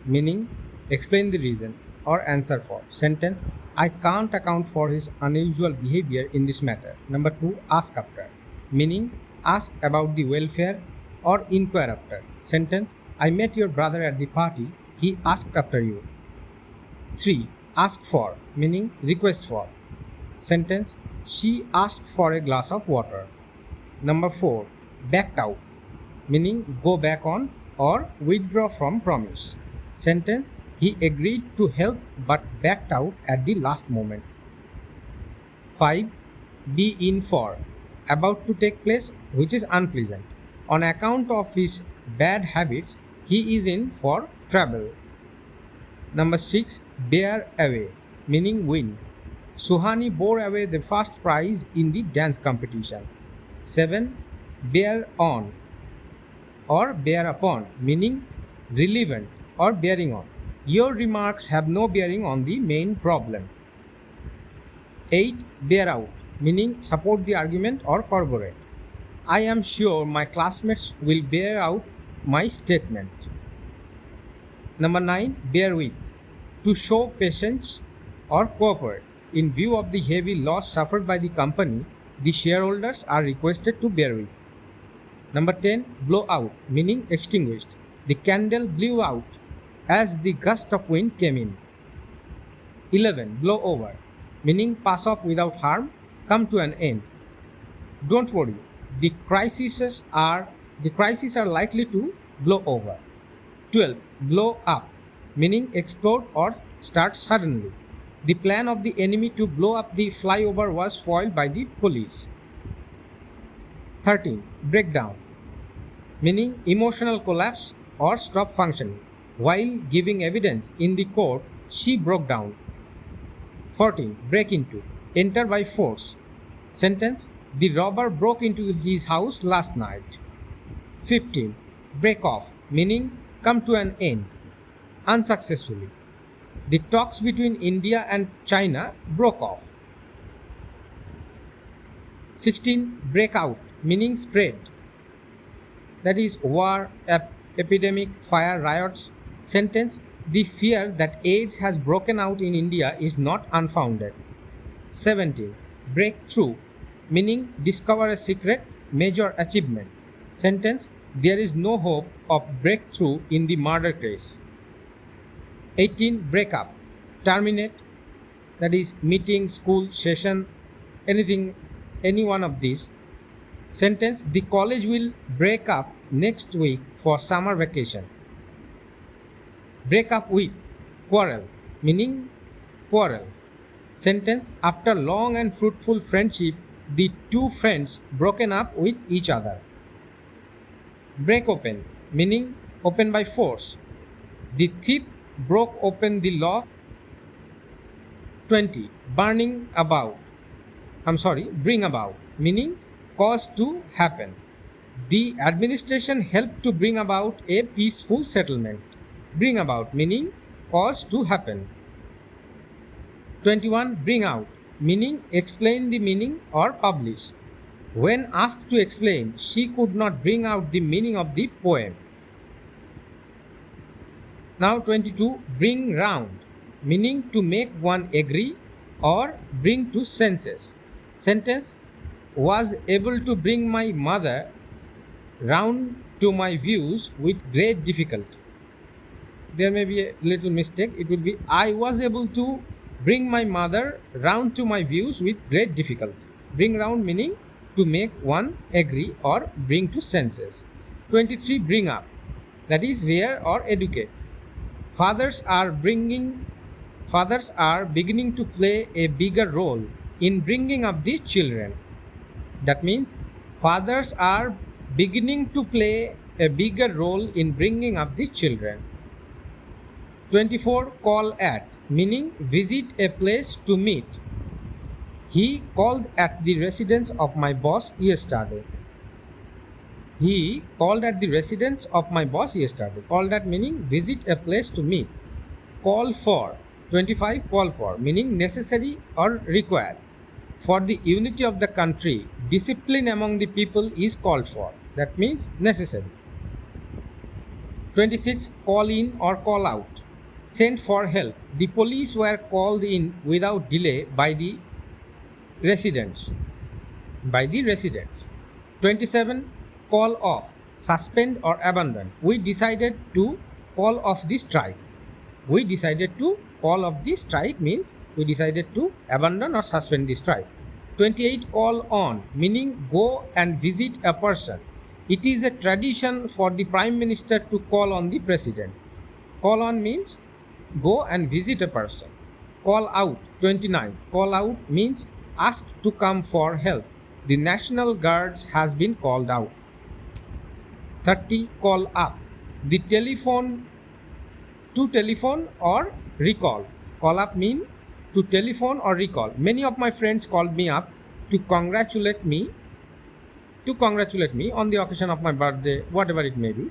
meaning explain the reason or answer for. Sentence, I can't account for his unusual behavior in this matter. Number 2, ask after, meaning ask about the welfare or inquire after. Sentence, I met your brother at the party. He asked after you. 3, ask for, meaning request for. Sentence, she asked for a glass of water. Number 4, backed out, meaning go back on or withdraw from promise. Sentence, he agreed to help but backed out at the last moment. 5, be in for, about to take place which is unpleasant. On account of his bad habits, he is in for trouble. Number 6, bear away, meaning win. Suhani bore away the first prize in the dance competition. 7, bear on or bear upon, meaning relevant or bearing on. Your remarks have no bearing on the main problem. 8, bear out, meaning support the argument or corroborate. I am sure my classmates will bear out my statement. Number 9, bear with, to show patience or cooperate. In view of the heavy loss suffered by the company, the shareholders are requested to bear with. Number 10, blow out, meaning extinguished. The candle blew out as the gust of wind came in. 11, blow over, meaning pass off without harm, come to an end. Don't worry, the crises are likely to blow over. 12, blow up, meaning explode or start suddenly. The plan of the enemy to blow up the flyover was foiled by the police. 13, breakdown, meaning emotional collapse or stop functioning. While giving evidence in the court, she broke down. 14, break into, enter by force. Sentence, the robber broke into his house last night. 15, break off, meaning come to an end, unsuccessfully. The talks between India and China broke off. 16, break out, meaning spread. That is war, epidemic, fire, riots. Sentence, the fear that AIDS has broken out in India is not unfounded. 17, break through, meaning discover a secret, major achievement. Sentence, there is no hope of breakthrough in the murder case. 18, break up, terminate, that is meeting, school, session, any one of these. Sentence, the college will break up next week for summer vacation. Break up with, quarrel, meaning quarrel. Sentence, after long and fruitful friendship, the two friends broken up with each other. Break open, meaning open by force. The thief broke open the lock. 20, bring about, meaning cause to happen. The administration helped to bring about a peaceful settlement. Bring about, meaning cause to happen. 21, bring out, meaning explain the meaning or publish. When asked to explain, she could not bring out the meaning of the poem. Now 22, bring round, meaning to make one agree or bring to senses. Sentence, was able to bring my mother round to my views with great difficulty. There may be a little mistake. It will be, I was able to bring my mother round to my views with great difficulty. Bring round meaning to make one agree or bring to senses. 23, bring up, that is rear or educate. Fathers are beginning to play a bigger role in bringing up the children. That means fathers are beginning to play a bigger role in bringing up the children. 24, call at, meaning visit a place to meet. He called at the residence of my boss yesterday. Call at, meaning visit a place to meet. Call for, 25, call for, meaning necessary or required. For the unity of the country, discipline among the people is called for. That means necessary. 26, call in or call out, sent for help. The police were called in without delay by the residents. 27. Call off, suspend or abandon. We decided to call off the strike. We decided to call off the strike means we decided to abandon or suspend the strike. 28. Call on, meaning go and visit a person. It is a tradition for the Prime Minister to call on the President. Call on means go and visit a person. Call out. 29. Call out means ask to come for help. The National Guards has been called out. 30. Call up. The telephone, to telephone or recall. Call up mean to telephone or recall. Many of my friends called me up to congratulate me on the occasion of my birthday, whatever it may be.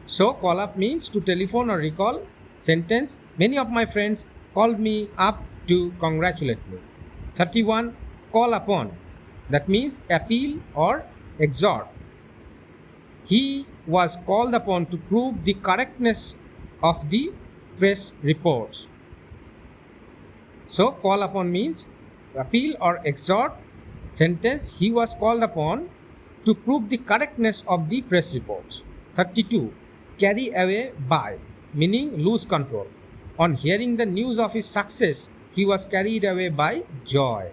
So call up means to telephone or recall. Sentence, many of my friends called me up to congratulate me. 31. Call upon, that means appeal or exhort. He was called upon to prove the correctness of the press reports. So call upon means appeal or exhort. Sentence, he was called upon to prove the correctness of the press reports. 32. Carry away by, meaning lose control. On hearing the news of his success, he was carried away by joy.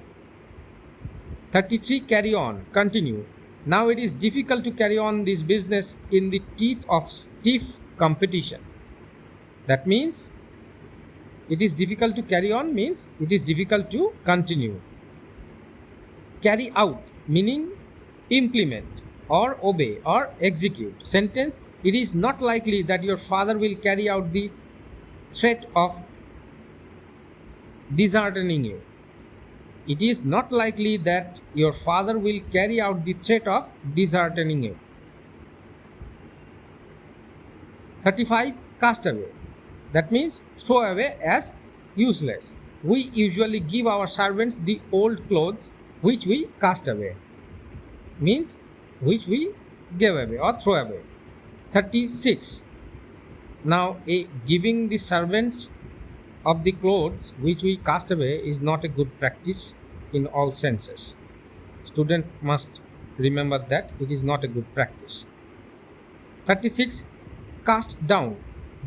33. Carry on, continue. Now it is difficult to carry on this business in the teeth of stiff competition. That means it is difficult to carry on means it is difficult to continue. Carry out, meaning implement or obey or execute. Sentence, it is not likely that your father will carry out the threat of disheartening you. It is not likely that your father will carry out the threat of disheartening you. 35. Cast away. That means throw away as useless. We usually give our servants the old clothes which we cast away. Means which we gave away or throw away. 36. Now giving the servants of the clothes which we cast away is not a good practice in all senses. Student must remember that it is not a good practice. 36. Cast down,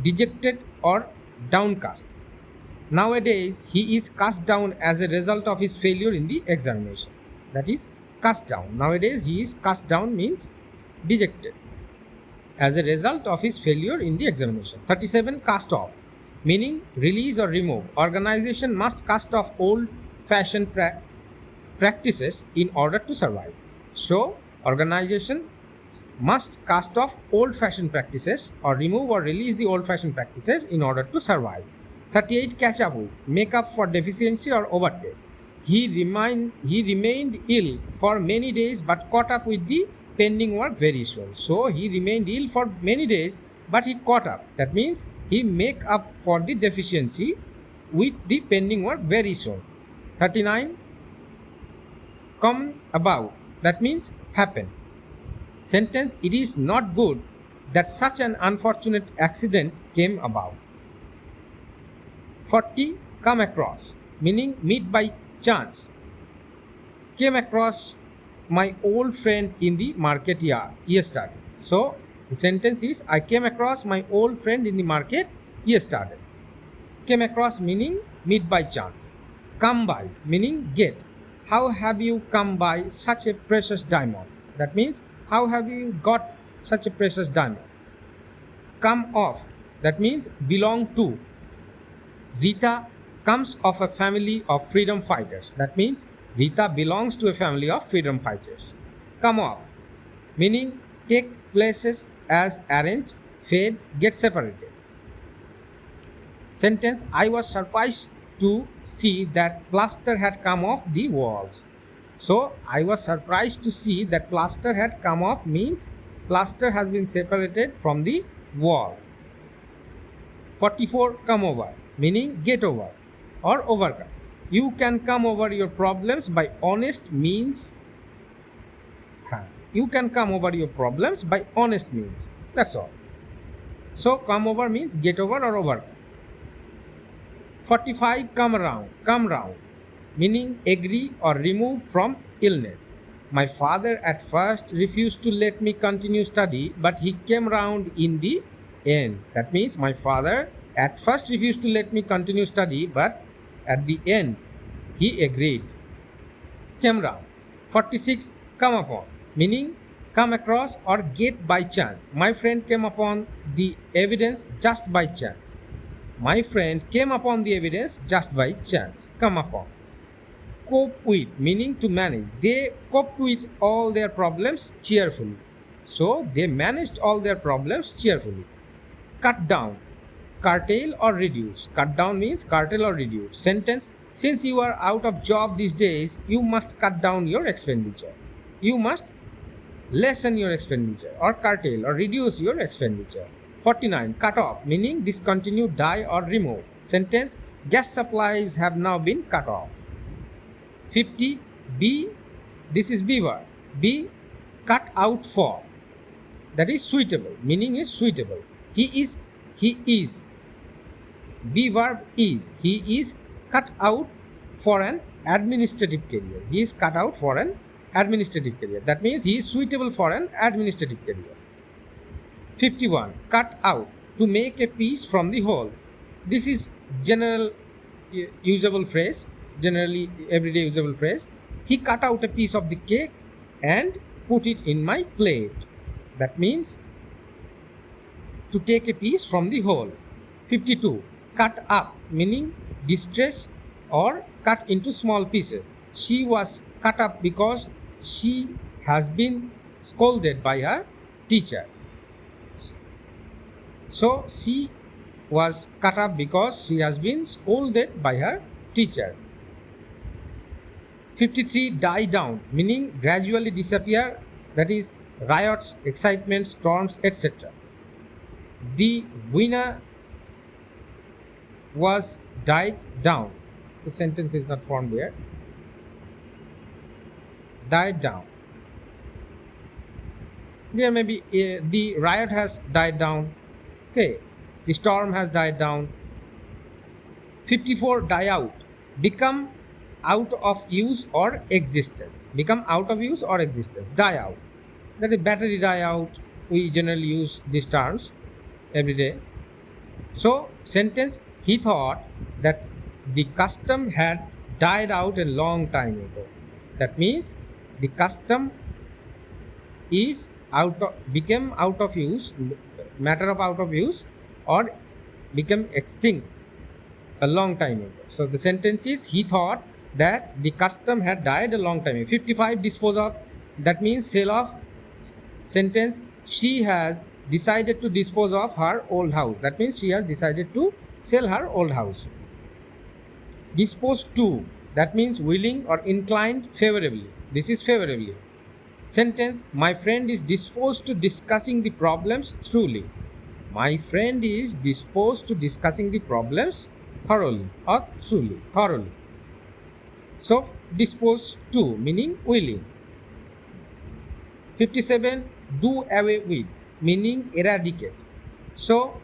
dejected or downcast. Nowadays he is cast down as a result of his failure in the examination. That is cast down. Nowadays he is cast down means dejected as a result of his failure in the examination. 37. Cast off, meaning release or remove. Organization must cast off old-fashioned practices in order to survive. So, organization must cast off old-fashioned practices or remove or release the old-fashioned practices in order to survive. 38. Catch up with, make up for deficiency or overtake. He remained ill for many days but caught up with the pending work very soon. So, he remained ill for many days but he caught up. That means he make up for the deficiency with the pending work very soon. 39. Come about, that means happen. Sentence, it is not good that such an unfortunate accident came about. 40. Come across, meaning meet by chance. Came across my old friend in the market yesterday. So the sentence is, I came across my old friend in the market yesterday. Came across meaning meet by chance. Come by meaning get. How have you come by such a precious diamond? That means how have you got such a precious diamond? Come of, that means belong to. Rita comes of a family of freedom fighters. That means Rita belongs to a family of freedom fighters. Come off, meaning take places as arranged, fade, get separated. Sentence, I was surprised to see that plaster had come off the walls. So, I was surprised to see that plaster had come off means plaster has been separated from the wall. 44. Come over, meaning get over or overcome. You can come over your problems by honest means. You can come over your problems by honest means. That's all. So come over means get over or overcome. 45 come round, meaning agree or remove from illness. My father at first refused to let me continue study, but he came round in the end. That means my father at first refused to let me continue study, but at the end he agreed. Came round. 46 come upon, meaning come across or get by chance. My friend came upon the evidence just by chance. My friend came upon the evidence just by chance. Come upon. Cope with, meaning to manage. They coped with all their problems cheerfully. So they managed all their problems cheerfully. Cut down, curtail or reduce. Cut down means curtail or reduce. Sentence: since you are out of job these days, you must cut down your expenditure. You must lessen your expenditure or curtail or reduce your expenditure. 49 cut off, meaning discontinue, die or remove. Sentence: gas supplies have now been cut off. 50 be, this is be verb, be cut out for, that is suitable, meaning is suitable. He is be verb is, he is cut out for an administrative career. He is cut out for an administrative career. That means he is suitable for an administrative career. 51 cut out, to make a piece from the whole. This is general usable phrase, generally everyday usable phrase. He cut out a piece of the cake and put it in my plate. That means to take a piece from the whole. 52 cut up, meaning distress or cut into small pieces. She was cut up because she has been scolded by her teacher. So she was cut up because she has been scolded by her teacher. 53 die down, meaning gradually disappear, that is riots, excitement, storms, etc. The winner was died down. The sentence is not formed here. Died down. There may be the riot has died down. Okay, the storm has died down. 54 die out, become out of use or existence. Become out of use or existence. Die out. That is battery die out. We generally use these terms every day. So sentence: he thought that the custom had died out a long time ago. That means the custom is became out of use, matter of out of use, or become extinct a long time ago. So the sentence is: he thought that the custom had died a long time ago. 55 dispose of, that means sell off. Sentence: she has decided to dispose of her old house. That means she has decided to sell her old house. Dispose to, that means willing or inclined favorably. This is favorably. Sentence: my friend is disposed to discussing the problems thoroughly. My friend is disposed to discussing the problems thoroughly or thoroughly. So dispose to, meaning willing. 57 do away with, meaning eradicate. So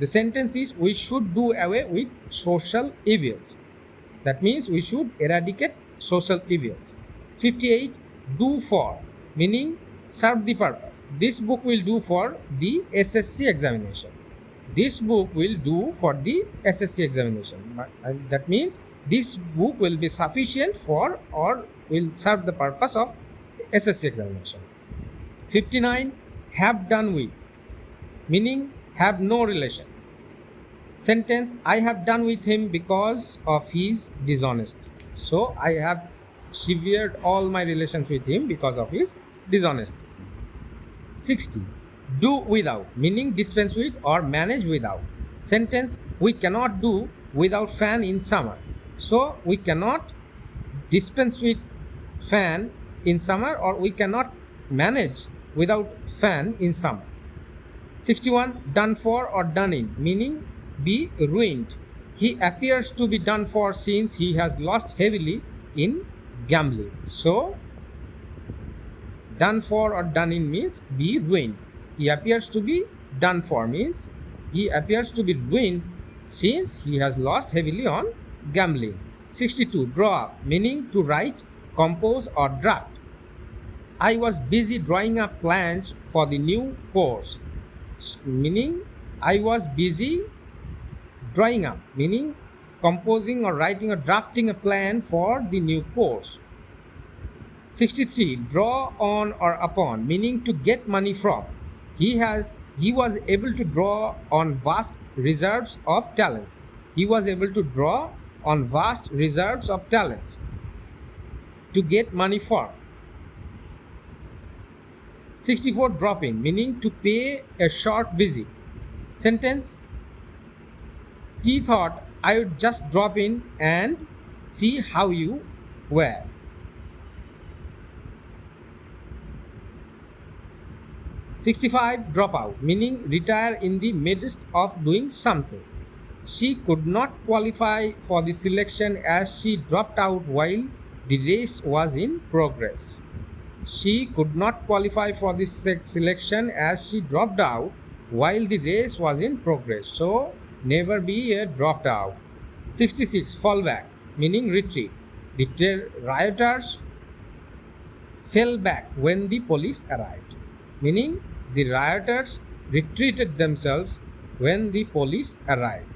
the sentence is: we should do away with social evils. That means we should eradicate social evils. 58 do for, meaning serve the purpose. This book will do for the SSC examination. This book will do for the SSC examination. And that means this book will be sufficient for or will serve the purpose of SSC examination. 59 have done with, meaning have no relation. Sentence: I have done with him because of his dishonesty. So I have severed all my relations with him because of his dishonesty. 60 do without, meaning dispense with or manage without. Sentence: we cannot do without fan in summer. So we cannot dispense with fan in summer, or we cannot manage without fan in summer. 61 done for or done in, meaning be ruined. He appears to be done for since he has lost heavily in gambling. So done for or done in means be ruined. He appears to be done for means he appears to be ruined since he has lost heavily on gambling. 62. Draw up, meaning to write, compose, or draft. I was busy drawing up plans for the new course, meaning I was busy drawing up, meaning composing or writing or drafting a plan for the new course. 63. Draw on or upon, meaning to get money from. He was able to draw on vast reserves of talents. He was able to draw on vast reserves of talents to get money for. 64. Drop in, meaning to pay a short visit. Sentence: T thought I would just drop in and see how you were. 65. Drop out, meaning retire in the midst of doing something. She could not qualify for the selection as she dropped out while the race was in progress. She could not qualify for the selection as she dropped out while the race was in progress. So, never be a dropped out. 66. Fall back, meaning retreat. The rioters fell back when the police arrived, meaning the rioters retreated themselves when the police arrived.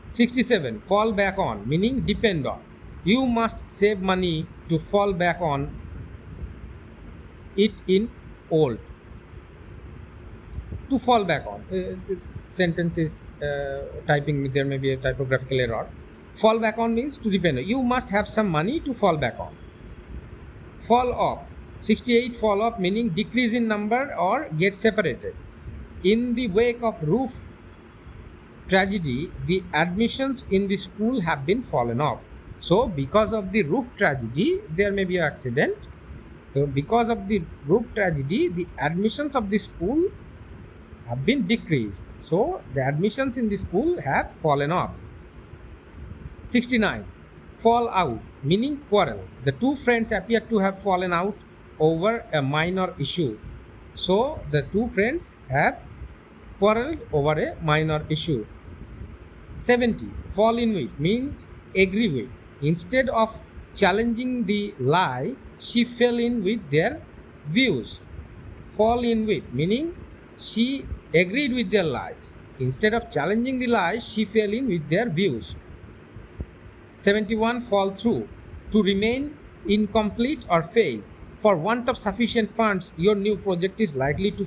67. Fall back on, meaning depend on. You must save money to fall back on it in old. To fall back on. This sentence is typing, there may be a typographical error. Fall back on means to depend on. You must have some money to fall back on. Fall off. 68. Fall off, meaning decrease in number or get separated. In the wake of roof tragedy, the admissions in the school have been fallen off. So, because of the roof tragedy, there may be an accident. So, because of the roof tragedy, the admissions of the school have been decreased. So, the admissions in the school have fallen off. 69. Fall out, meaning quarrel. The two friends appear to have fallen out over a minor issue. So, the two friends have quarreled over a minor issue. 70. Fall in with means agree with. Instead of challenging the lie, she fell in with their views. Fall in with, meaning she agreed with their lies. Instead of challenging the lies, she fell in with their views. 71. Fall through, to remain incomplete or fail. For want of sufficient funds, your new project is likely to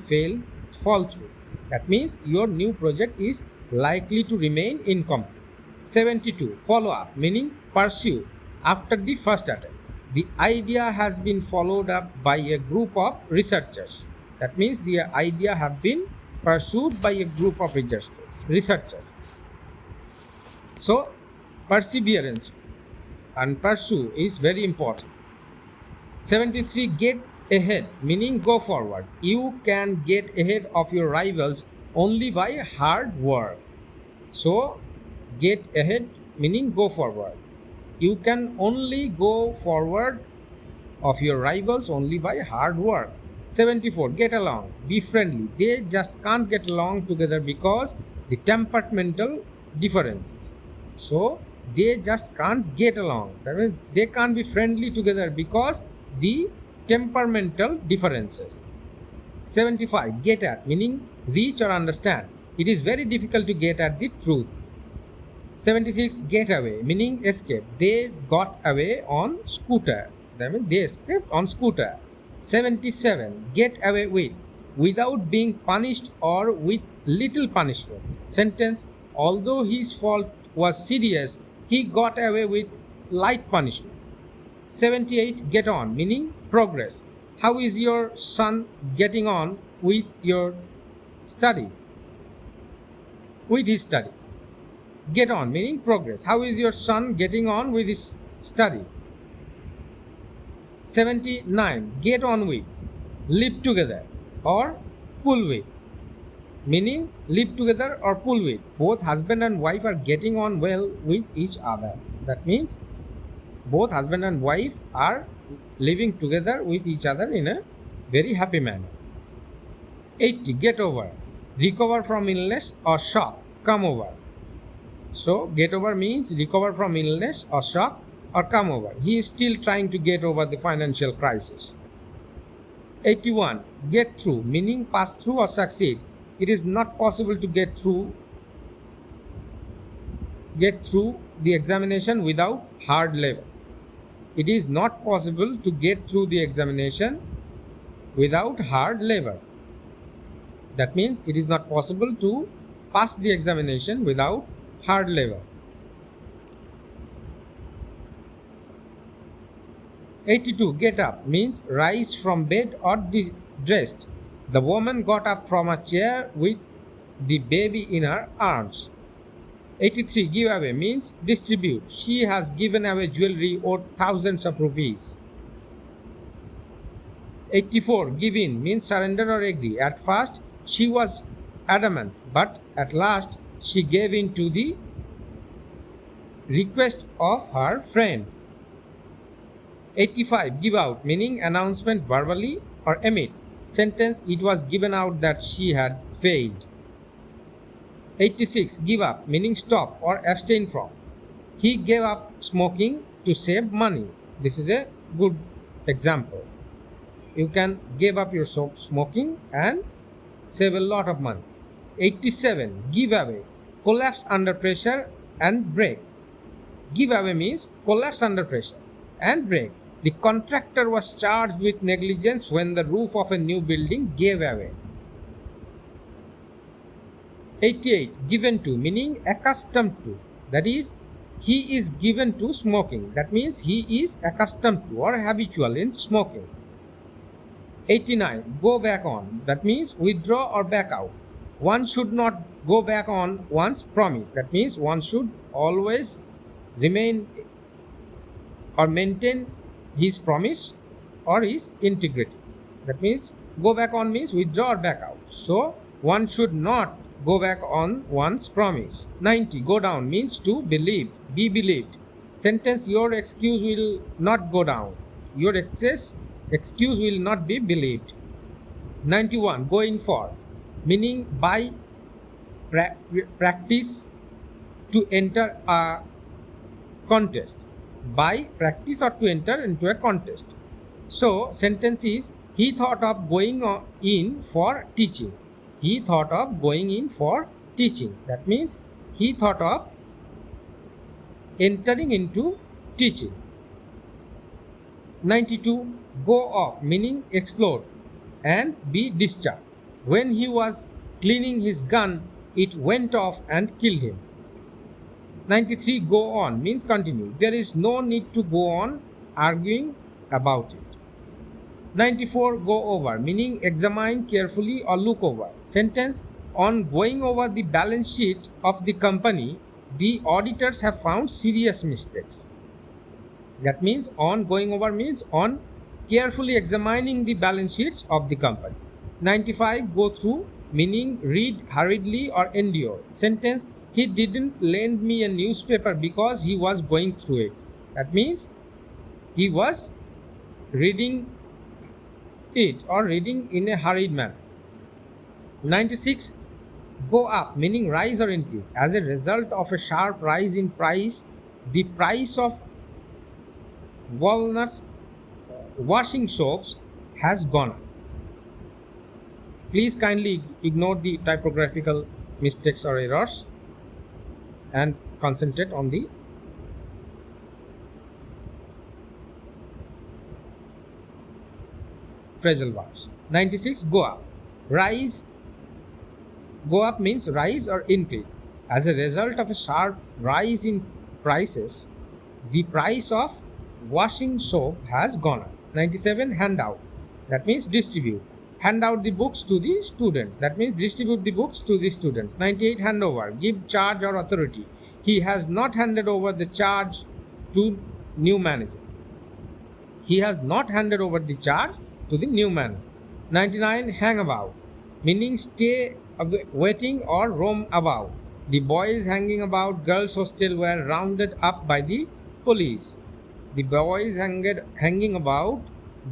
fall through. That means your new project is likely to remain incomplete. 72. Follow up, meaning pursue after the first attempt. The idea has been followed up by a group of researchers. That means the idea have been pursued by a group of researchers. So, perseverance and pursue is very important. 73. Get ahead, meaning go forward. You can get ahead of your rivals only by hard work. So, get ahead meaning go forward. You can only go forward of your rivals only by hard work. 74. Get along, be friendly. They just can't get along together because the temperamental differences. So, they just can't get along. That means they can't be friendly together because the temperamental differences. 75. Get at, meaning reach or understand. It is very difficult to get at the truth. 76. Get away, meaning escape. They got away on scooter. That means they escaped on scooter. 77. Get away with, without being punished or with little punishment. Sentence: although his fault was serious, he got away with light punishment. 78. Get on, meaning progress. How is your son getting on with your study? With his study. Get on, meaning progress. How is your son getting on with his study? 79. Get on with, live together or pull with, meaning live together or pull with. Both husband and wife are getting on well with each other. That means both husband and wife are living together with each other in a very happy manner. 80. Get over, recover from illness or shock, come over. So get over means recover from illness or shock or come over. He is still trying to get over the financial crisis. 81. Get through meaning pass through or succeed. It is not possible to get through the examination without hard labor. It is not possible to get through the examination without hard labor. That means it is not possible to pass the examination without hard labor. 82. Get up means rise from bed or dressed. The woman got up from a chair with the baby in her arms. 83. Give away means distribute. She has given away jewelry worth thousands of rupees. 84. Give in means surrender or agree. At first she was adamant, but at last she gave in to the request of her friend. 85. Give out meaning announcement verbally or emit. Sentence: it was given out that she had failed. 86. Give up meaning stop or abstain from. He gave up smoking to save money. This is a good example. You can give up your smoking and save a lot of money. 87. Give away collapse under pressure and break. Give away means collapse under pressure and break. The contractor was charged with negligence when the roof of a new building gave away. 88. Given to meaning accustomed to. That is, he is given to smoking. That means he is accustomed to or habitual in smoking. 89. Go back on. That means withdraw or back out. One should not go back on one's promise. That means one should always remain or maintain his promise or his integrity. That means go back on means withdraw or back out. So one should not go back on one's promise. 90. Go down means to believe, be believed. Sentence: your excuse will not go down. Your excuse will not be believed. 91. Go in for meaning by practice to enter a contest. By practice or to enter into a contest. So sentence is: he thought of going in for teaching. He thought of going in for teaching. That means he thought of entering into teaching. 92. Go off meaning explode and be discharged. When he was cleaning his gun, it went off and killed him. 93. Go on means continue. There is no need to go on arguing about it. 94. Go over meaning examine carefully or look over. Sentence: on going over the balance sheet of the company, the auditors have found serious mistakes. That means on going over means on carefully examining the balance sheets of the company. 95. Go through meaning read hurriedly or endure. Sentence: he didn't lend me a newspaper because he was going through it. That means he was reading it or reading in a hurried manner. 96. Go up meaning rise or increase. As a result of a sharp rise in price, the price of walnuts washing soaps has gone up. Please kindly ignore the typographical mistakes or errors and concentrate on the phrasal verbs. 96. Go up. Rise. Go up means rise or increase. As a result of a sharp rise in prices, the price of washing soap has gone up. 97. Hand out. That means distribute. Hand out the books to the students. That means distribute the books to the students. 98. Hand over. Give charge or authority. He has not handed over the charge to new manager. He has not handed over the charge to the new manager. 99. Hang about meaning stay waiting or roam about. The boys hanging about girls' hostel were rounded up by the police. The boys hanging about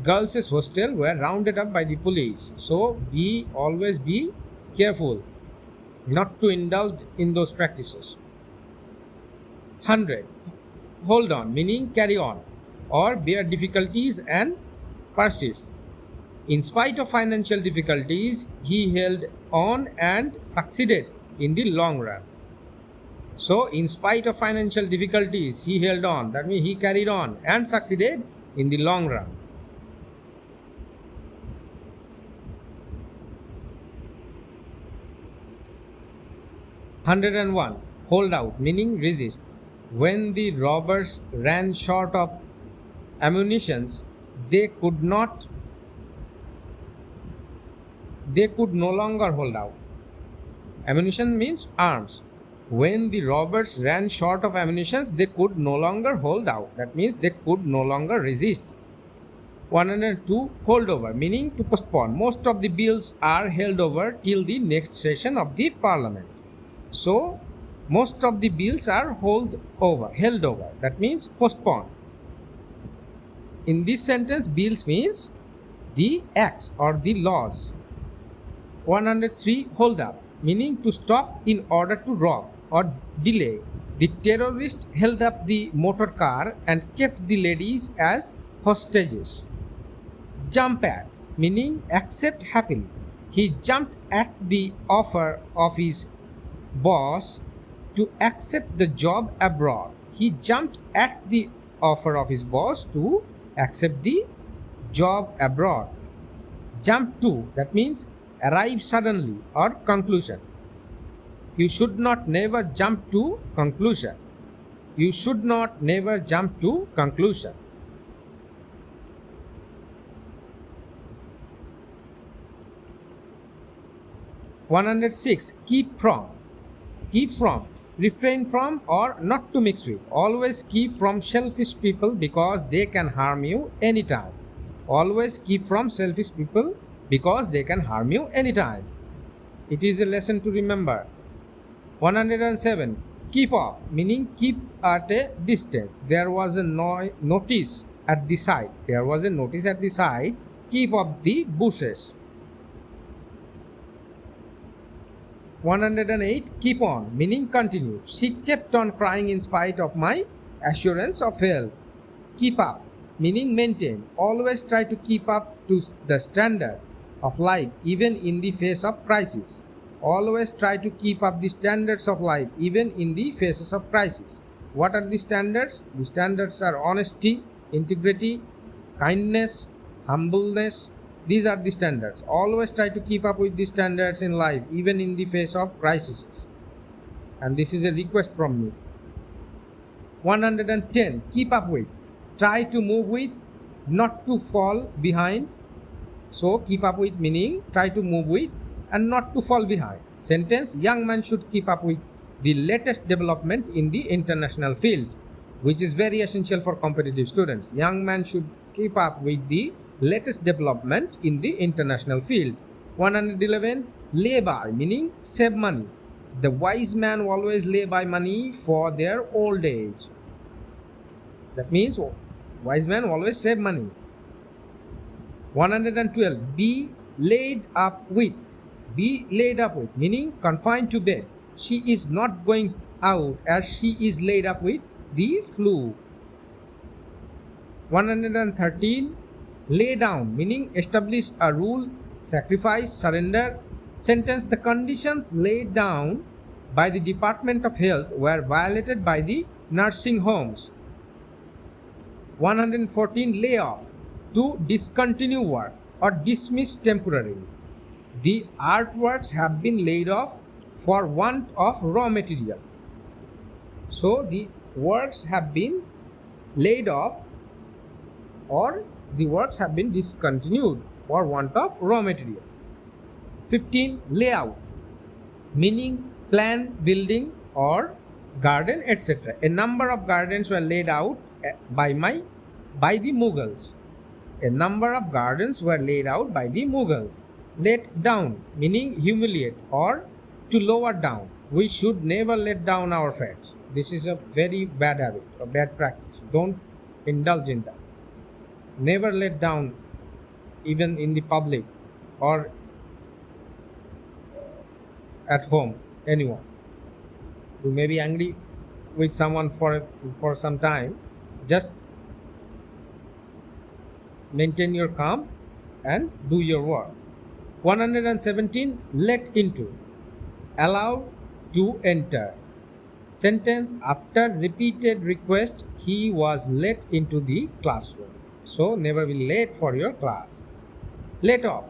girls' hostel were rounded up by the police. So always be careful not to indulge in those practices. 100. Hold on, meaning carry on or bear difficulties and persist. In spite of financial difficulties, he held on and succeeded in the long run. So, in spite of financial difficulties, he held on. That means he carried on and succeeded in the long run. 101. Hold out, meaning resist. When the robbers ran short of ammunitions, they could no longer hold out. Ammunition means arms. When the robbers ran short of ammunition, they could no longer hold out. That means they could no longer resist. 102. Hold over, meaning to postpone. Most of the bills are held over till the next session of the parliament. So, most of the bills are held over. That means postpone. In this sentence, bills means the acts or the laws. 103. Hold up, meaning to stop in order to rob or delay. The terrorist held up the motor car and kept the ladies as hostages. Jump at, meaning accept happily. He jumped at the offer of his boss to accept the job abroad. He jumped at the offer of his boss to accept the job abroad. Jump to, that means arrive suddenly or conclusion. You should not never jump to conclusion. You should not never jump to conclusion. 106. Keep from. Keep from, refrain from, or not to mix with. Always keep from selfish people because they can harm you anytime. Always keep from selfish people because they can harm you anytime. It is a lesson to remember. 107. Keep off, meaning keep at a distance. There was a notice at the side. There was a notice at the side. Keep off the bushes. 108. Keep on, meaning continue. She kept on crying in spite of my assurance of health. Keep up, meaning maintain. Always try to keep up to the standard of life even in the face of crisis. Always try to keep up the standards of life even in the faces of crisis. What are the standards? The standards are honesty, integrity, kindness, humbleness. These are the standards. Always try to keep up with the standards in life, even in the face of crises. And this is a request from me. 110. Keep up with. Try to move with, not to fall behind. So, keep up with meaning try to move with and not to fall behind. Sentence: young man should keep up with the latest development in the international field, which is very essential for competitive students. Young man should keep up with the latest development in the international field. 111. Lay by, meaning save money. The wise man always lay by money for their old age. That means wise man always save money. 112. Be laid up with. Be laid up with, meaning confined to bed. She is not going out as she is laid up with the flu. 113. Lay down, meaning establish a rule, sacrifice, surrender. Sentence: the conditions laid down by the Department of Health were violated by the nursing homes. 114. Lay off, to discontinue work or dismiss temporarily. The artworks have been laid off for want of raw material. So the works have been laid off or the works have been discontinued for want of raw materials. 15. Layout, meaning plan, building or garden, etc. A number of gardens were laid out by the Mughals. A number of gardens were laid out by the Mughals. Let down, meaning humiliate or to lower down. We should never let down our friends. This is a very bad habit, a bad practice. Don't indulge in that. Never let down, even in the public or at home, anyone. You may be angry with someone for some time, just maintain your calm and do your work. 117, let into, allow to enter. Sentence, after repeated request, he was let into the classroom. So never be late for your class. Let off,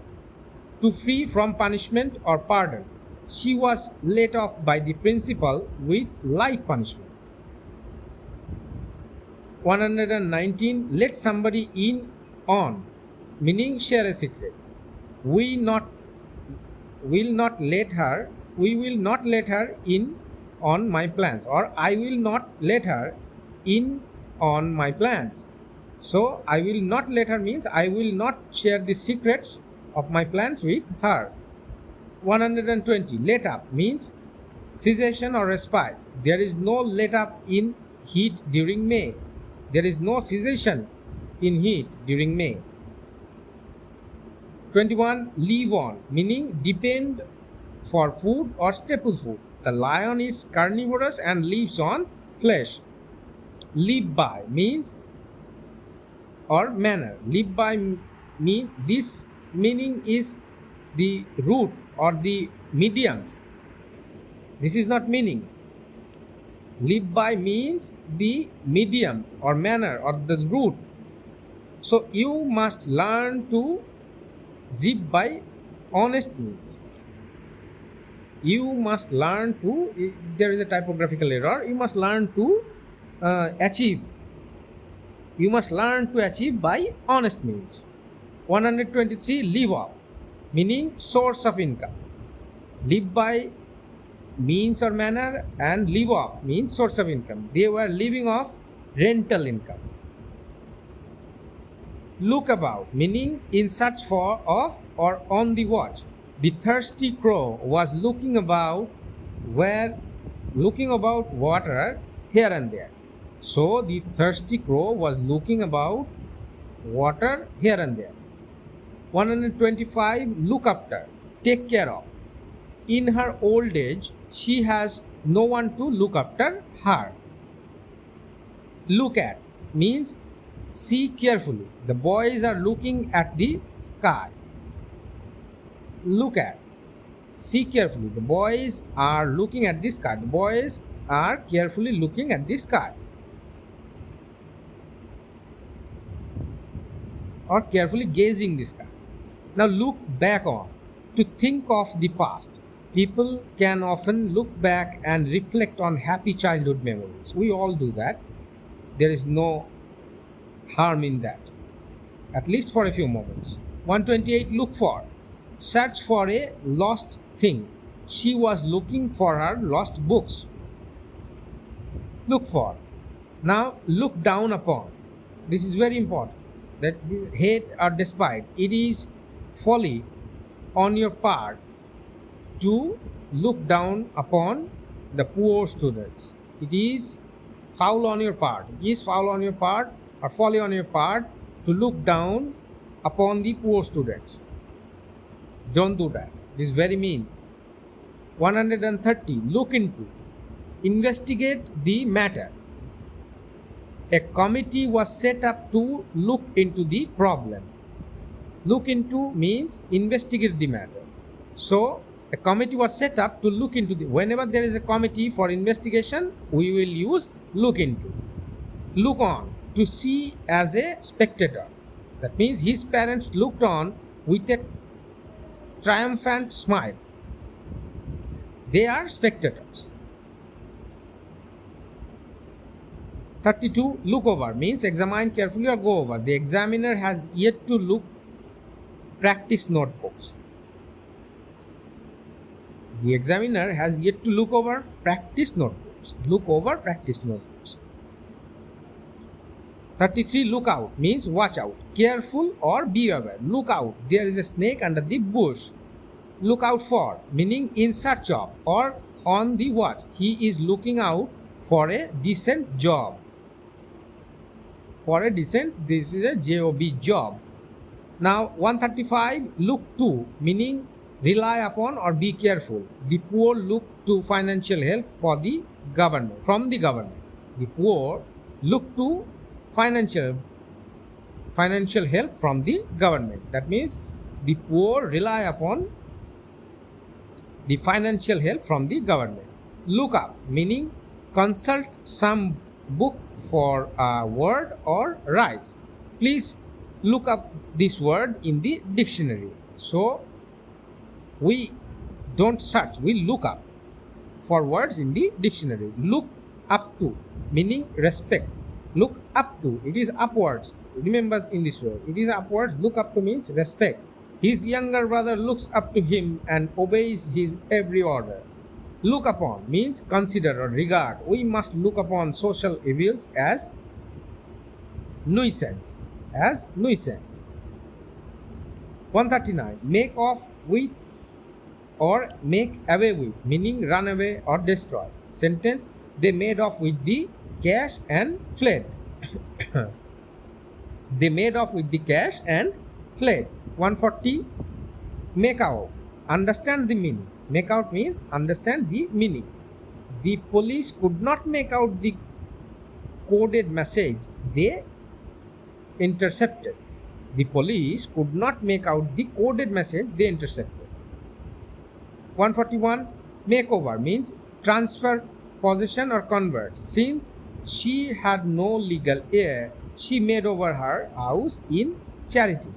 to free from punishment or pardon. She was let off by the principal with light punishment. 119, let somebody in on, meaning share a secret. We will not let her in on my plans, or I will not let her in on my plans. So I will not let her means I will not share the secrets of my plans with her. 120, let up means cessation or respite. There is no let up in heat during May. There is no cessation in heat during May. 21, live on, meaning depend for food or staple food. The lion is carnivorous and lives on flesh. Live by means or manner. Live by means, this meaning is the root or the medium. This is not meaning. Live by means the medium or manner or the root. So you must learn to zip by honest means. You must learn to, there is a typographical error, you must learn to achieve. You must learn to achieve by honest means. 123, live off, meaning source of income. Live by means or manner, and live off means source of income. They were living off rental income. Look about, meaning in search for, of, or on the watch. The thirsty crow was looking about water here and there. So the thirsty crow was looking about water here and there. 125, look after, take care of. In her old age, she has no one to look after her. Look at means see carefully. The boys are looking at the sky. Look at, see carefully. The boys are looking at the sky. The boys are carefully looking at the sky, or carefully gazing the sky. Now look back on, to think of the past. People can often look back and reflect on happy childhood memories. We all do that. There is no harm in that, at least for a few moments. 128, look for, search for a lost thing. She was looking for her lost books. Look for. Now look down upon. This is very important. That hate or despite. It is folly on your part to look down upon the poor students. It is foul on your part. It is foul on your part or folly on your part to look down upon the poor students. Don't do that. It is very mean. 130, look into, investigate the matter. A committee was set up to look into the problem. Look into means investigate the matter. So a committee was set up to look into the, whenever there is a committee for investigation, we will use look into. Look on, to see as a spectator. That means his parents looked on with a triumphant smile. They are spectators. 32, look over means examine carefully or go over. The examiner has yet to look practice notebooks. The examiner has yet to look over practice notebooks. Look over practice notebooks. 33, look out means watch out, careful or be aware. Look out, there is a snake under the bush. Look out for, meaning in search of or on the watch. He is looking out for a decent job. For a decent, this is a job, job. Now 135, look to, meaning rely upon or be careful. The poor look to financial help for the government, from the government. The poor look to financial help from the government. That means the poor rely upon the financial help from the government. Look up, meaning consult some book for a word or rise. Please look up this word in the dictionary. So we don't search, we look up for words in the dictionary. Look up to, meaning respect. Look up to, it is upwards. Remember in this word, it is upwards. Look up to means respect. His younger brother looks up to him and obeys his every order. Look upon means consider or regard. We must look upon social evils as nuisance. 139. Make off with or make away with, meaning run away or destroy. Sentence: they made off with the cash and fled. They made off with the cash and fled. 140. Make out. Understand the meaning. Make out means understand the meaning. The police could not make out the coded message they intercepted. The police could not make out the coded message they intercepted. 141. Makeover means transfer possession or convert. Since she had no legal heir, she made over her house in charity.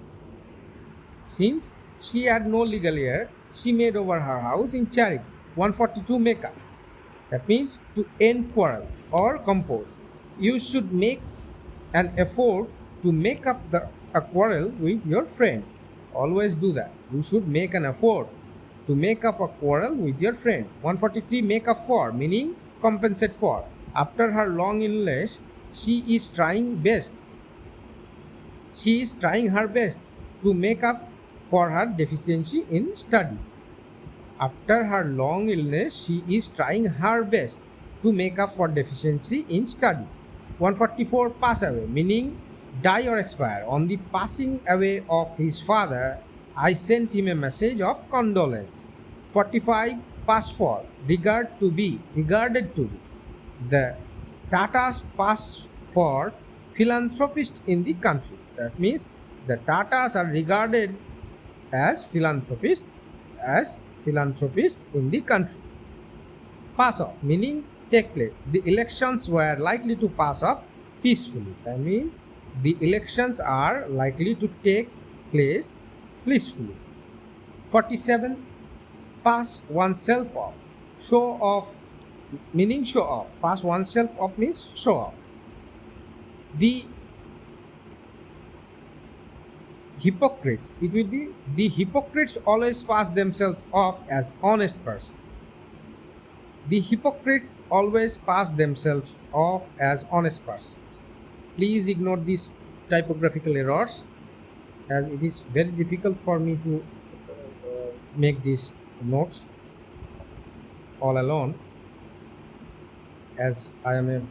Since she had no legal heir, she made over her house in charity. 142. Make up. That means to end quarrel or compose. You should make an effort to make up a quarrel with your friend. Always do that. You should make an effort to make up a quarrel with your friend. 143. Make up for, meaning compensate for. After her long illness, she is trying her best to make up for her deficiency in study. After her long illness, she is trying her best to make up for deficiency in study. 144. Pass away, meaning die or expire. On the passing away of his father, I sent him a message of condolence. 45. Pass for, regarded to be. The Tatas pass for philanthropists in the country. That means the Tatas are regarded as philanthropists in the country. Pass off, meaning take place. The elections were likely to pass off peacefully. That means the elections are likely to take place peacefully. 47. Pass oneself off. Show off, meaning show off. Pass oneself off means show off. The hypocrites, it will be the hypocrites always pass themselves off as honest person. The hypocrites always pass themselves off as honest persons. Please ignore these typographical errors, as it is very difficult for me to make these notes all alone, as I am a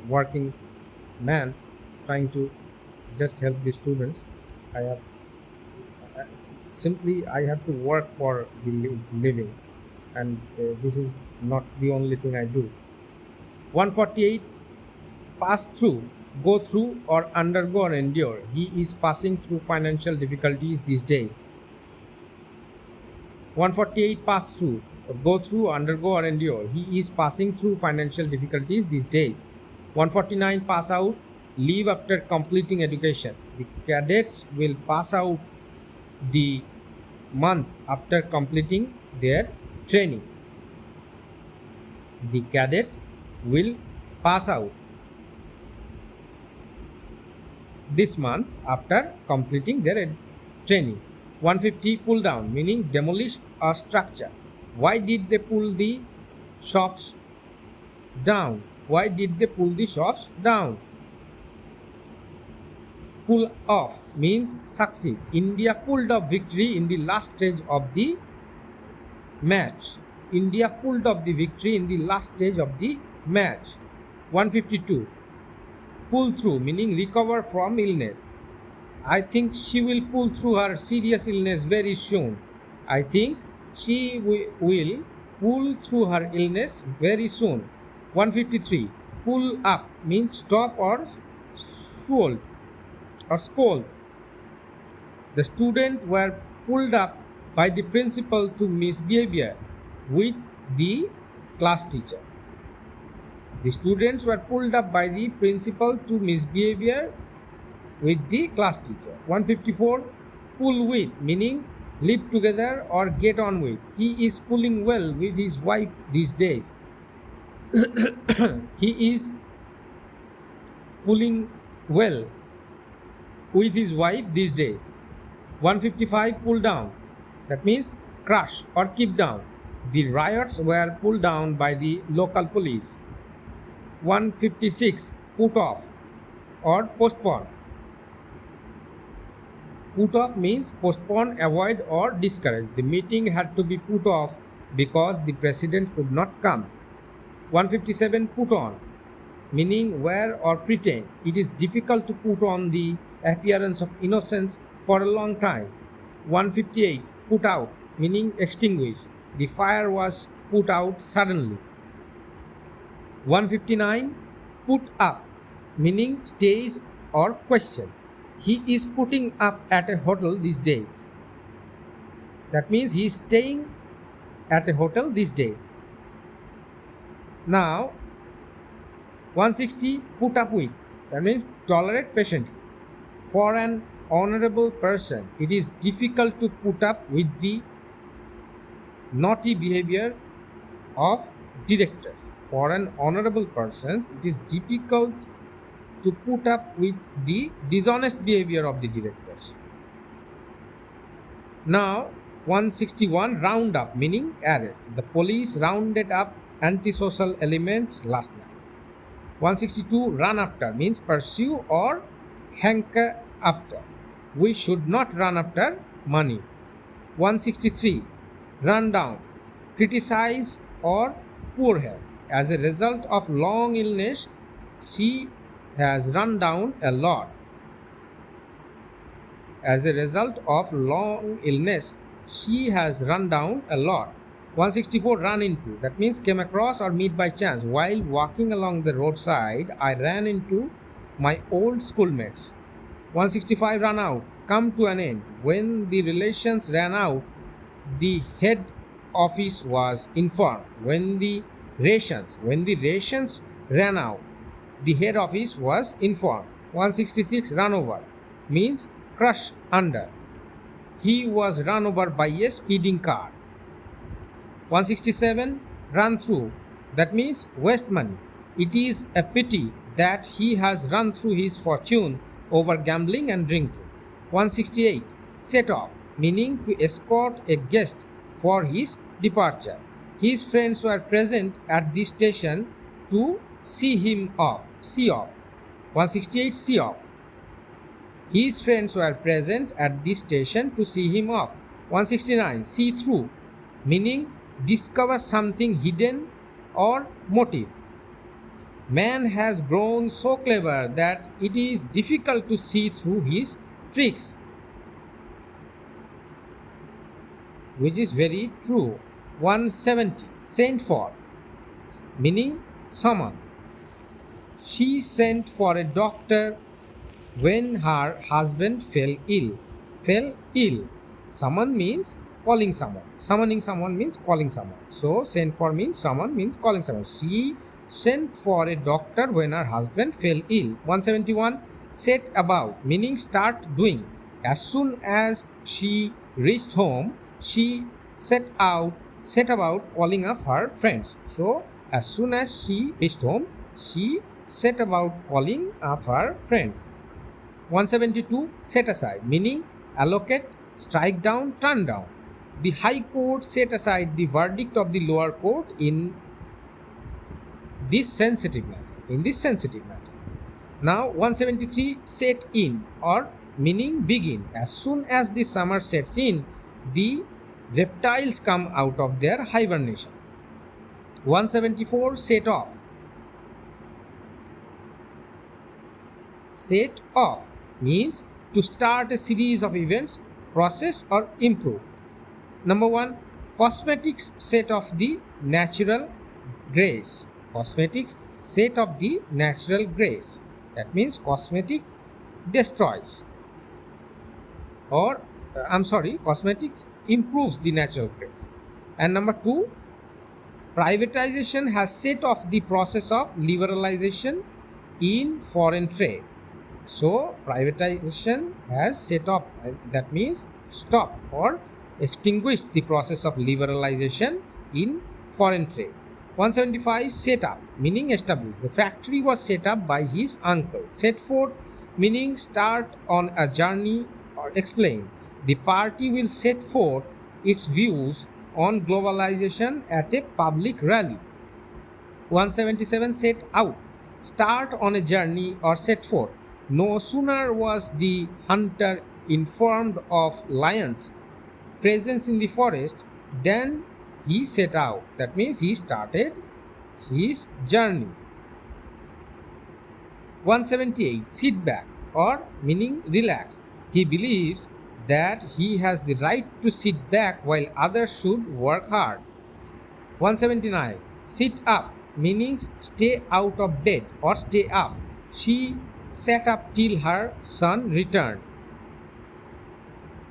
working man trying to just help the students. I have to work for the living, and this is not the only thing I do. 148. Pass through, go through or undergo or endure. He is passing through financial difficulties these days. 148. Pass through, go through, undergo or endure. He is passing through financial difficulties these days. 149. Pass out, leave after completing education. The cadets will pass out the month after completing their training. The cadets will pass out this month after completing their training. 150. Pull down, meaning demolish a structure. Why did they pull the shops down? Why did they pull the shops down? Pull off means succeed. India pulled off victory in the last stage of the match. India pulled off the victory in the last stage of the match. 152. Pull through, meaning recover from illness. I think she will pull through her serious illness very soon. I think she will pull through her illness very soon. 153. Pull up means stop or scold or scold. The students were pulled up by the principal to misbehavior with the class teacher. The students were pulled up by the principal to misbehavior with the class teacher. 154. Pull with meaning live together or get on with. He is pulling well with his wife these days. He is pulling well with his wife these days. 155. Pull down. That means crush or keep down. The riots were pulled down by the local police. 156. Put off or postpone. Put off means postpone, avoid, or discourage. The meeting had to be put off because the president could not come. 157. Put on meaning wear or pretend. It is difficult to put on the appearance of innocence for a long time. 158. Put out meaning extinguish. The fire was put out suddenly. 159. Put up meaning stays or question. He is putting up at a hotel these days. That means he is staying at a hotel these days. Now 160. Put up with. That means tolerate patiently. For an honorable person, it is difficult to put up with the naughty behavior of directors. For an honorable person, it is difficult to put up with the dishonest behavior of the directors. Now 161. Round up meaning arrest. The police rounded up antisocial elements last night. 162. Run after means pursue or hanker after. We should not run after money. 163. Run down, criticize or poor health. As a result of long illness, she has run down a lot. As a result of long illness, she has run down a lot. 164. Run into. That means came across or meet by chance. While walking along the roadside, I ran into my old schoolmates. 165. Run out. Come to an end. When the relations ran out, the head office was informed. When the rations ran out, the head office was informed. 166. Run over means crush under. He was run over by a speeding car. 167. Run through. That means waste money. It is a pity that he has run through his fortune over gambling and drinking. 168. Set off meaning to escort a guest for his departure. His friends were present at the station to see him off. See off. 168. See off. His friends were present at the station to see him off. 169. See through meaning discover something hidden or motive. Man has grown so clever that it is difficult to see through his tricks, which is very true. 170. Sent for meaning summon. She sent for a doctor when her husband fell ill. Fell ill. Summon means calling someone. Summoning someone means calling someone. So sent for means summon means calling someone. She sent for a doctor when her husband fell ill. 171. Set about meaning start doing. As soon as she reached home, she set about calling up her friends. So as soon as she reached home, she set about calling up her friends. 172. Set aside meaning allocate, strike down, turn down. The High Court set aside the verdict of the lower court in this sensitive matter. Now 173. Set in or meaning begin. As soon as the summer sets in, the reptiles come out of their hibernation. 174. Set off. Set off means to start a series of events, process or improve. Number 1, cosmetics set of the natural grace. Cosmetics set of the natural grace. That means cosmetic destroys, or cosmetics improves the natural grace. And number 2, privatization has set off the process of liberalization in foreign trade. So privatization has set off, that means stopped or extinguished the process of liberalization in foreign trade. 175, set up, meaning establish. The factory was set up by his uncle. Set forth, meaning start on a journey or explain. The party will set forth its views on globalization at a public rally. 177, set out, start on a journey or set forth. No sooner was the hunter informed of lions' presence in the forest than he set out. That means he started his journey. 178, sit back, or meaning relax. He believes that he has the right to sit back while others should work hard. 179, sit up, meaning stay out of bed or stay up. She sat up till her son returned.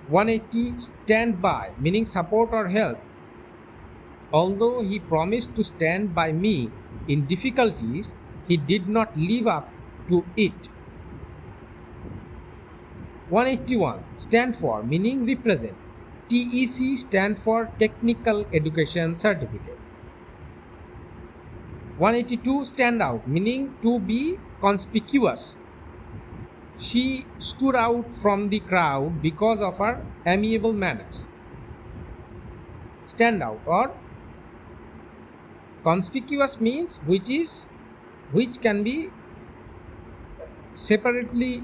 180, stand by, meaning support or help. Although he promised to stand by me in difficulties, he did not live up to it. 181, stand for, meaning represent. TEC stand for Technical Education Certificate. 182, stand out, meaning to be conspicuous. She stood out from the crowd because of her amiable manners. Stand out or conspicuous means which can be separately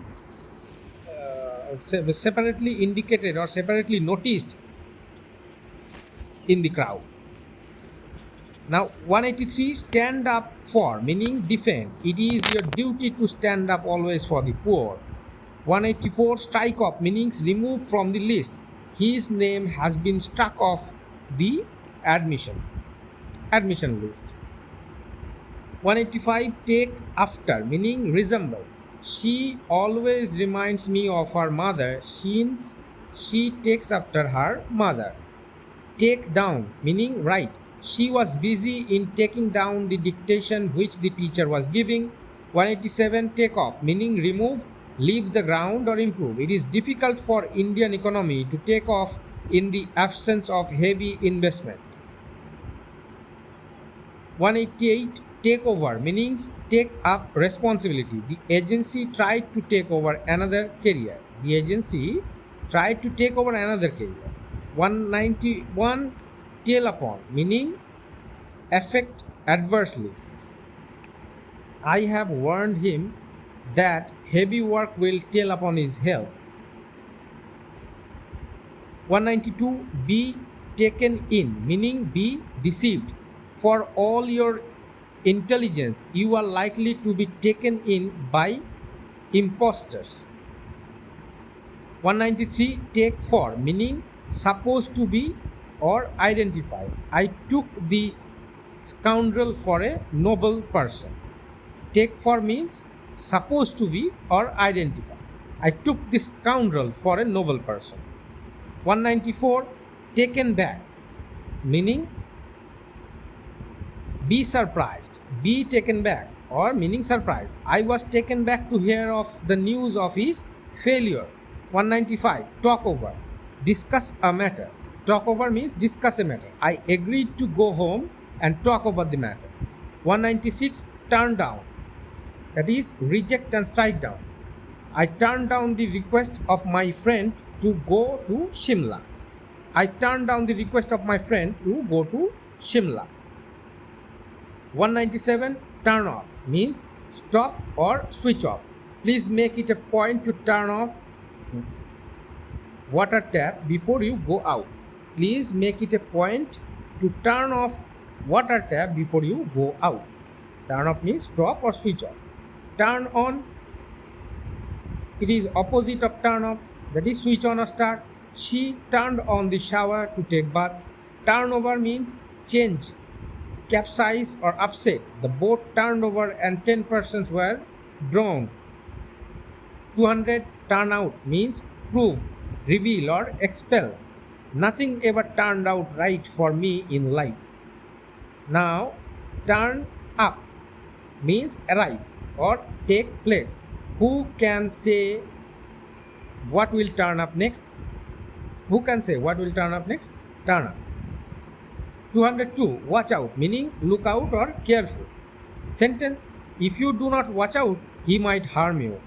indicated or separately noticed in the crowd. Now 183, stand up for, meaning defend. It is your duty to stand up always for the poor. 184, strike off, meaning remove from the list. His name has been struck off the admission list. 185, take after, meaning resemble. She always reminds me of her mother since she takes after her mother. Take down, meaning write. She was busy in taking down the dictation which the teacher was giving. 187, take off, meaning remove, leave the ground or improve. It is difficult for Indian economy to take off in the absence of heavy investment. 188, take over, meaning take up responsibility. The agency tried to take over another career. 191, tell upon, meaning affect adversely. I have warned him that heavy work will tell upon his health. 192, be taken in, meaning be deceived. For all your intelligence, you are likely to be taken in by impostors. 193, take for, meaning supposed to be or identify. I took the scoundrel for a noble person. Take for means supposed to be or identify. I took the scoundrel for a noble person. 194, taken back, meaning be surprised. Be taken back or meaning surprised. I was taken back to hear of the news of his failure. 195, talk over, discuss a matter. Talk over means discuss a matter. I agreed to go home and talk about the matter. 196, turn down, that is reject and strike down. I turned down the request of my friend to go to Shimla. I turned down the request of my friend to go to Shimla. 197, turn off means stop or switch off. Please make it a point to turn off water tap before you go out. Please make it a point to turn off water tap before you go out. Turn off means stop or switch off. Turn on It is opposite of turn off, that is switch on or start. She turned on the shower to take bath. Turn over means change, capsize or upset. The boat turned over and 10 persons were drowned. 200 turn out means prove, reveal or expel. Nothing ever turned out right for me in life. Now, turn up means arrive or take place. Who can say what will turn up next? Who can say what will turn up next? Turn up. 202 watch out meaning look out or careful. Sentence, if you do not watch out, he might harm you.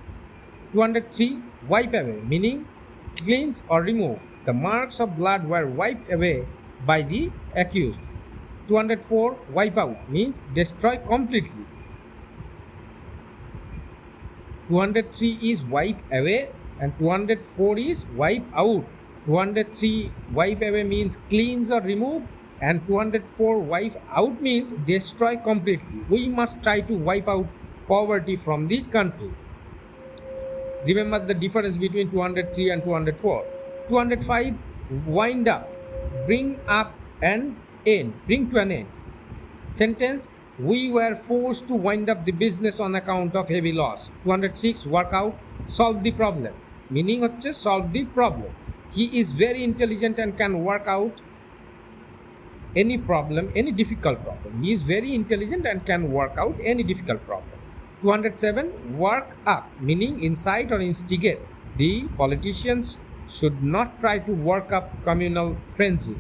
203 wipe away meaning cleanse or remove. The marks of blood were wiped away by the accused. 204 wipe out means destroy completely. 203 is wipe away and 204 is wipe out. 203 wipe away means cleanse or remove and 204 wipe out means destroy completely. We must try to wipe out poverty from the country. Remember the difference between 203 and 204. 205 wind up, bring up and end, bring to an end. Sentence, we were forced to wind up the business on account of heavy loss. 206 work out, solve the problem. Meaning হচ্ছে solve the problem. He is very intelligent and can work out any problem, any difficult problem. He is very intelligent and can work out any difficult problem. 207 work up meaning incite or instigate. The politicians should not try to work up communal frenzy.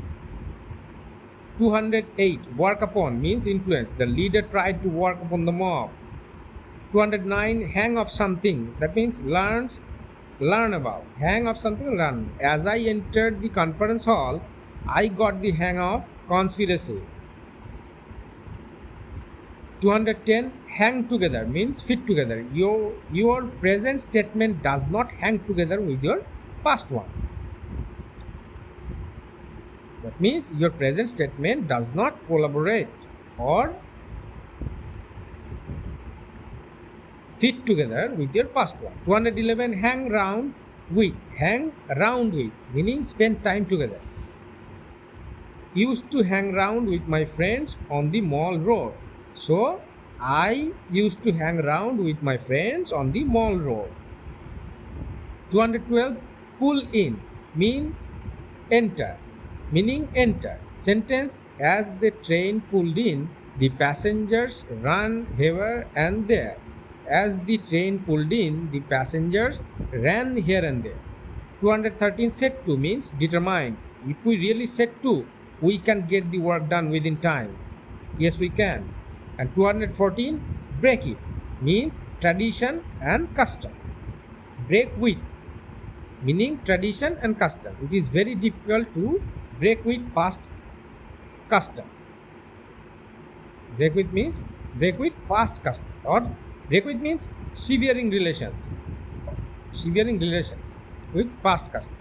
208 work upon means influence. The leader tried to work upon the mob. 209 hang of something, that means learn about. Hang of something, learn. As I entered the conference hall, I got the hang of conspiracy. 210 hang together means fit together. Your present statement does not hang together with your past one. That means your present statement does not collaborate or fit together with your past one. 211 hang round with, meaning spend time together. Used to hang round with my friends on the mall road. So I used to hang around with my friends on the mall road. 212 pull in meaning enter. Sentence, as the train pulled in, the passengers ran here and there. As the train pulled in, the passengers ran here and there. 213 set to means determined. If we really set to, we can get the work done within time. Yes, we can. And 214 break it means tradition and custom. Break with meaning tradition and custom. It is very difficult to break with past custom. Break with means break with past custom, or break with means severing relations with past custom.